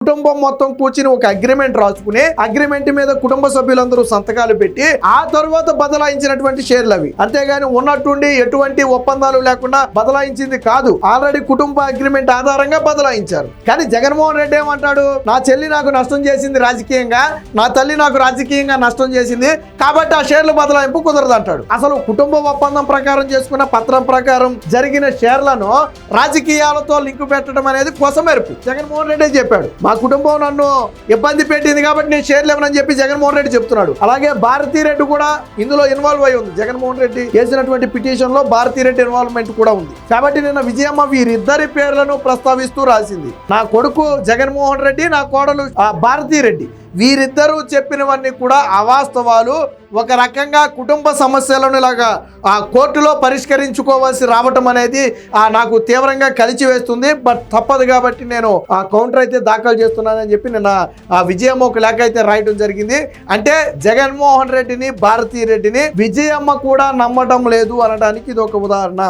కుటుంబం మొత్తం కూర్చుని ఒక అగ్రిమెంట్ రాసుకుని అగ్రిమెంట్ మీద కుటుంబ సభ్యులందరూ సంతకాలు పెట్టి ఆ తరువాత బదలాయించినటువంటి షేర్లు అవి. అంతేగాని ఉన్నట్టుండి ఎటువంటి ఒప్పందాలు లేకుండా బదలాయించింది కాదు. ఆల్రెడీ కుటుంబ అగ్రిమెంట్ ఆధారంగా బదలాయించారు. కానీ జగన్మోహన్ రెడ్డి ఏమంటాడు, నా చెల్లి నాకు నష్టం చేసింది రాజకీయంగా, నా తల్లి నాకు రాజకీయంగా నష్టం చేసింది కాబట్టి ఆ షేర్లు బదలాయింపు కుదరదు అంటాడు. అసలు కుటుంబ ఒప్పందం ప్రకారం చేసుకున్న పత్రం ప్రకారం జరిగిన షేర్లను రాజకీయాలతో లింకు పెట్టడం అనేది కొసమెరుపు. జగన్మోహన్ రెడ్డి చెప్పాడు, మా కుటుంబం నన్ను ఇబ్బంది పెట్టింది కాబట్టి నేను షేర్లు ఇవ్వనని చెప్పి జగన్మోహన్ రెడ్డి చెప్తున్నాడు. అలాగే భారతీ రెడ్డి కూడా ఇందులో ఇన్వాల్వ్ అయి ఉంది. జగన్మోహన్ రెడ్డి చేసినటువంటి పిటిషన్ లో భారతీ రెడ్డి ఇన్వాల్వ్మెంట్ కూడా ఉంది. కాబట్టి నిన్న విజయమ్మ వీరిద్దరి పేర్లను ప్రస్తావిస్తూ రాసింది. నా కొడుకు జగన్మోహన్ రెడ్డి, నా కోడలు భారతీ రెడ్డి, వీరిద్దరూ చెప్పినవన్నీ కూడా అవాస్తవాలు. ఒక రకంగా కుటుంబ సమస్యలను ఇలాగా కోర్టులో పరిష్కరించుకోవాల్సి రావటం అనేది నాకు తీవ్రంగా కలిచివేస్తుంది. బట్ తప్పదు కాబట్టి నేను కౌంటర్ అయితే దాఖలు చేస్తున్నానని చెప్పి నిన్న విజయమ్మ ఒక లేఖ అయితే రాయడం జరిగింది. అంటే జగన్మోహన్ రెడ్డిని, భారతీ రెడ్డిని విజయమ్మ కూడా నమ్మటం లేదు అనడానికి ఇది ఒక ఉదాహరణ.